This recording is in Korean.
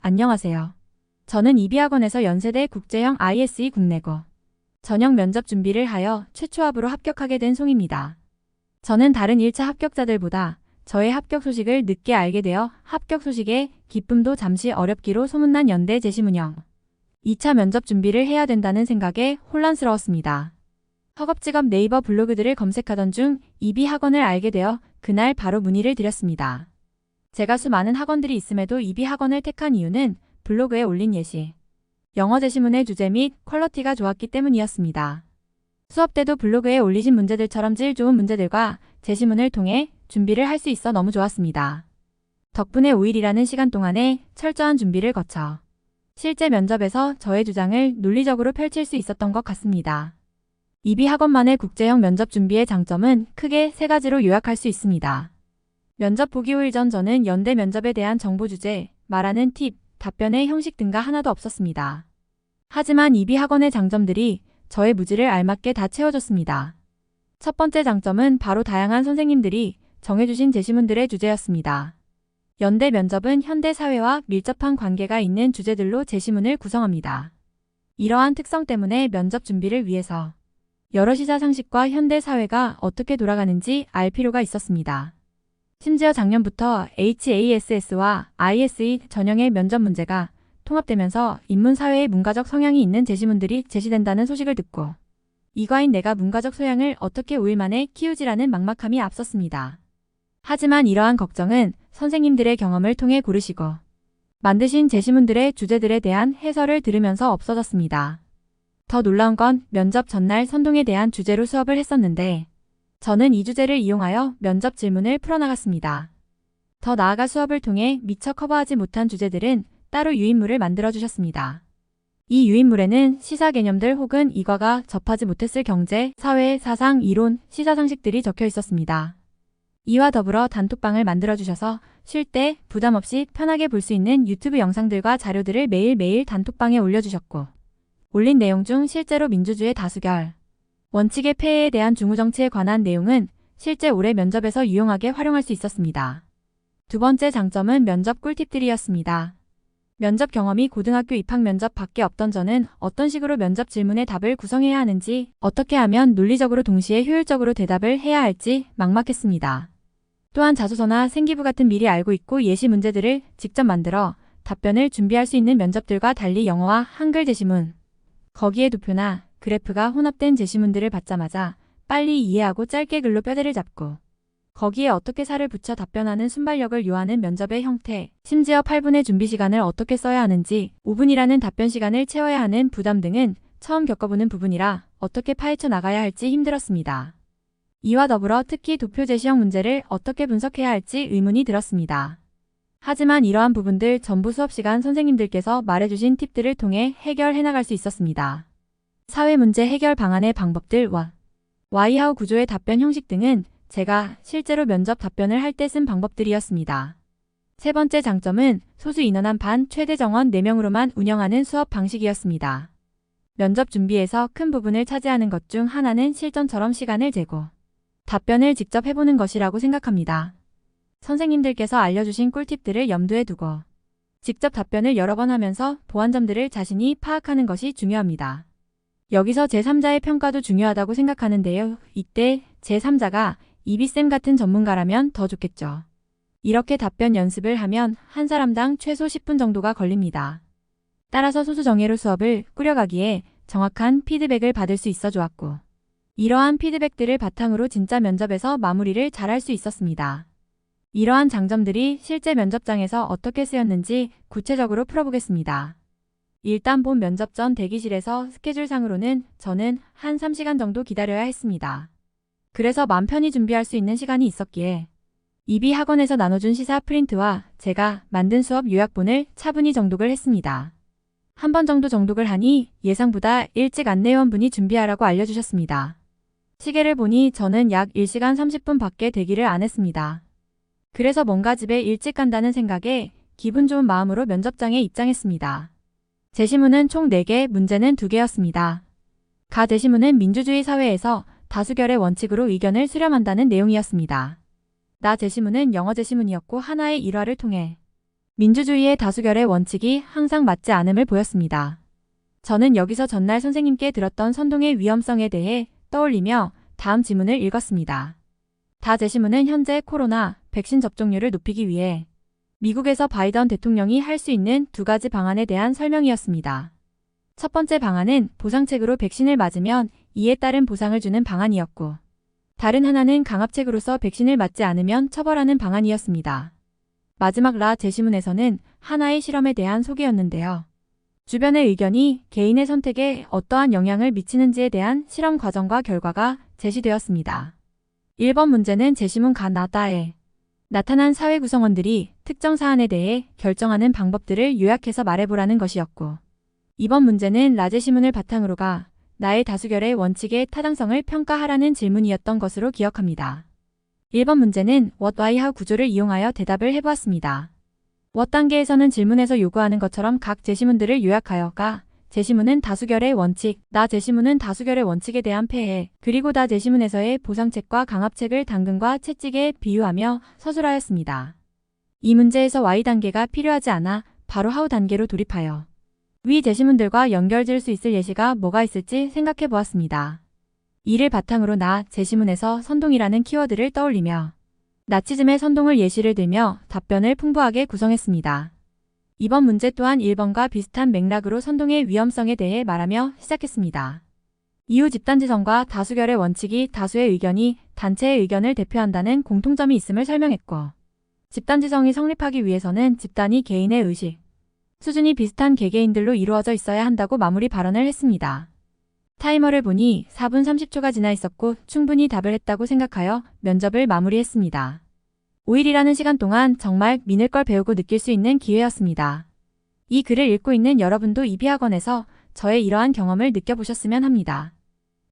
안녕하세요. 저는 이비학원에서 연세대 국제형 ISE 국내고 전형 면접 준비를 하여 최초합으로 합격하게 된 송입니다. 저는 다른 1차 합격자들보다 저의 합격 소식을 늦게 알게 되어 합격 소식에 기쁨도 잠시 어렵기로 소문난 연대 제시문형 2차 면접 준비를 해야 된다는 생각에 혼란스러웠습니다. 허겁지겁 네이버 블로그들을 검색하던 중 이비학원을 알게 되어 그날 바로 문의를 드렸습니다. 제가 수많은 학원들이 있음에도 이비학원을 택한 이유는 블로그에 올린 예시, 영어 제시문의 주제 및 퀄러티가 좋았기 때문이었습니다. 수업 때도 블로그에 올리신 문제들처럼 질 좋은 문제들과 제시문을 통해 준비를 할 수 있어 너무 좋았습니다. 덕분에 5일이라는 시간 동안에 철저한 준비를 거쳐 실제 면접에서 저의 주장을 논리적으로 펼칠 수 있었던 것 같습니다. 이비학원만의 국제형 면접 준비의 장점은 크게 3가지로 요약할 수 있습니다. 면접 보기 5일 전 저는 연대 면접에 대한 정보 주제, 말하는 팁, 답변의 형식 등과 하나도 없었습니다. 하지만 이비학원의 장점들이 저의 무지를 알맞게 다 채워줬습니다. 첫 번째 장점은 바로 다양한 선생님들이 정해주신 제시문들의 주제였습니다. 연대 면접은 현대 사회와 밀접한 관계가 있는 주제들로 제시문을 구성합니다. 이러한 특성 때문에 면접 준비를 위해서 여러 시사상식과 현대 사회가 어떻게 돌아가는지 알 필요가 있었습니다. 심지어 작년부터 HASS와 ISE 전형의 면접 문제가 통합되면서 인문사회의 문과적 성향이 있는 제시문들이 제시된다는 소식을 듣고 이과인 내가 문과적 소양을 어떻게 5일 만에 키우지라는 막막함이 앞섰습니다. 하지만 이러한 걱정은 선생님들의 경험을 통해 고르시고 만드신 제시문들의 주제들에 대한 해설을 들으면서 없어졌습니다. 더 놀라운 건 면접 전날 선동에 대한 주제로 수업을 했었는데 저는 이 주제를 이용하여 면접 질문을 풀어나갔습니다. 더 나아가 수업을 통해 미처 커버하지 못한 주제들은 따로 유인물을 만들어주셨습니다. 이 유인물에는 시사 개념들 혹은 이과가 접하지 못했을 경제, 사회, 사상, 이론, 시사상식들이 적혀 있었습니다. 이와 더불어 단톡방을 만들어주셔서 쉴 때 부담 없이 편하게 볼 수 있는 유튜브 영상들과 자료들을 매일매일 단톡방에 올려주셨고 올린 내용 중 실제로 민주주의 다수결, 원칙의 폐해에 대한 중우정치에 관한 내용은 실제 올해 면접에서 유용하게 활용할 수 있었습니다. 두 번째 장점은 면접 꿀팁들이었습니다. 면접 경험이 고등학교 입학 면접 밖에 없던 저는 어떤 식으로 면접 질문의 답을 구성해야 하는지, 어떻게 하면 논리적으로 동시에 효율적으로 대답을 해야 할지 막막했습니다. 또한 자소서나 생기부 같은 미리 알고 있고 예시 문제들을 직접 만들어 답변을 준비할 수 있는 면접들과 달리 영어와 한글 제시문, 거기에 도표나 그래프가 혼합된 제시문들을 받자마자 빨리 이해하고 짧게 글로 뼈대를 잡고 거기에 어떻게 살을 붙여 답변하는 순발력을 요하는 면접의 형태, 심지어 8분의 준비 시간을 어떻게 써야 하는지 5분이라는 답변 시간을 채워야 하는 부담 등은 처음 겪어보는 부분이라 어떻게 파헤쳐 나가야 할지 힘들었습니다. 이와 더불어 특히 도표 제시형 문제를 어떻게 분석해야 할지 의문이 들었습니다. 하지만 이러한 부분들 전부 수업 시간 선생님들께서 말해주신 팁들을 통해 해결해 나갈 수 있었습니다. 사회문제 해결 방안의 방법들과 와이하우 구조의 답변 형식 등은 제가 실제로 면접 답변을 할 때 쓴 방법들이었습니다. 세 번째 장점은 소수 인원 반 최대 정원 4명으로만 운영하는 수업 방식이었습니다. 면접 준비에서 큰 부분을 차지하는 것 중 하나는 실전처럼 시간을 재고 답변을 직접 해보는 것이라고 생각합니다. 선생님들께서 알려주신 꿀팁들을 염두에 두고 직접 답변을 여러 번 하면서 보완점들을 자신이 파악하는 것이 중요합니다. 여기서 제3자의 평가도 중요하다고 생각하는데요. 이때 제3자가 이비쌤 같은 전문가라면 더 좋겠죠. 이렇게 답변 연습을 하면 한 사람당 최소 10분 정도가 걸립니다. 따라서 소수 정예로 수업을 꾸려가기에 정확한 피드백을 받을 수 있어 좋았고 이러한 피드백들을 바탕으로 진짜 면접에서 마무리를 잘할 수 있었습니다. 이러한 장점들이 실제 면접장에서 어떻게 쓰였는지 구체적으로 풀어보겠습니다. 일단 본 면접 전 대기실에서 스케줄상으로는 저는 한 3시간 정도 기다려야 했습니다. 그래서 맘 편히 준비할 수 있는 시간이 있었기에 이비학원에서 나눠준 시사 프린트와 제가 만든 수업 요약본을 차분히 정독을 했습니다. 한 번 정도 정독을 하니 예상보다 일찍 안내원분이 준비하라고 알려주셨습니다. 시계를 보니 저는 약 1시간 30분 밖에 대기를 안 했습니다. 그래서 뭔가 집에 일찍 간다는 생각에 기분 좋은 마음으로 면접장에 입장했습니다. 제시문은 총 4개, 문제는 2개였습니다. 가 제시문은 민주주의 사회에서 다수결의 원칙으로 의견을 수렴한다는 내용이었습니다. 나 제시문은 영어 제시문이었고 하나의 일화를 통해 민주주의의 다수결의 원칙이 항상 맞지 않음을 보였습니다. 저는 여기서 전날 선생님께 들었던 선동의 위험성에 대해 떠올리며 다음 지문을 읽었습니다. 다 제시문은 현재 코로나 백신 접종률을 높이기 위해 미국에서 바이든 대통령이 할 수 있는 두 가지 방안에 대한 설명이었습니다. 첫 번째 방안은 보상책으로 백신을 맞으면 이에 따른 보상을 주는 방안이었고, 다른 하나는 강압책으로서 백신을 맞지 않으면 처벌하는 방안이었습니다. 마지막 라 제시문에서는 하나의 실험에 대한 소개였는데요. 주변의 의견이 개인의 선택에 어떠한 영향을 미치는지에 대한 실험 과정과 결과가 제시되었습니다. 1번 문제는 제시문 가나다에 나타난 사회 구성원들이 특정 사안에 대해 결정하는 방법들을 요약해서 말해보라는 것이었고, 2번 문제는 라제시문을 바탕으로가 나의 다수결의 원칙의 타당성을 평가하라는 질문이었던 것으로 기억합니다. 1번 문제는 What, Why, How 구조를 이용하여 대답을 해보았습니다. What 단계에서는 질문에서 요구하는 것처럼 각 제시문들을 요약하여가 제시문은 다수결의 원칙, 나 제시문은 다수결의 원칙에 대한 폐해, 그리고 나 제시문에서의 보상책과 강압책을 당근과 채찍에 비유하며 서술하였습니다. 이 문제에서 Y 단계가 필요하지 않아 바로 How 단계로 돌입하여 위 제시문들과 연결질 수 있을 예시가 뭐가 있을지 생각해 보았습니다. 이를 바탕으로 나 제시문에서 선동이라는 키워드를 떠올리며 나치즘의 선동을 예시를 들며 답변을 풍부하게 구성했습니다. 이번 문제 또한 1번과 비슷한 맥락으로 선동의 위험성에 대해 말하며 시작했습니다. 이후 집단지성과 다수결의 원칙이 다수의 의견이 단체의 의견을 대표한다는 공통점이 있음을 설명했고, 집단지성이 성립하기 위해서는 집단이 개인의 의식, 수준이 비슷한 개개인들로 이루어져 있어야 한다고 마무리 발언을 했습니다. 타이머를 보니 4분 30초가 지나 있었고 충분히 답을 했다고 생각하여 면접을 마무리했습니다. 5일이라는 시간 동안 정말 믿을 걸 배우고 느낄 수 있는 기회였습니다. 이 글을 읽고 있는 여러분도 이비학원에서 저의 이러한 경험을 느껴보셨으면 합니다.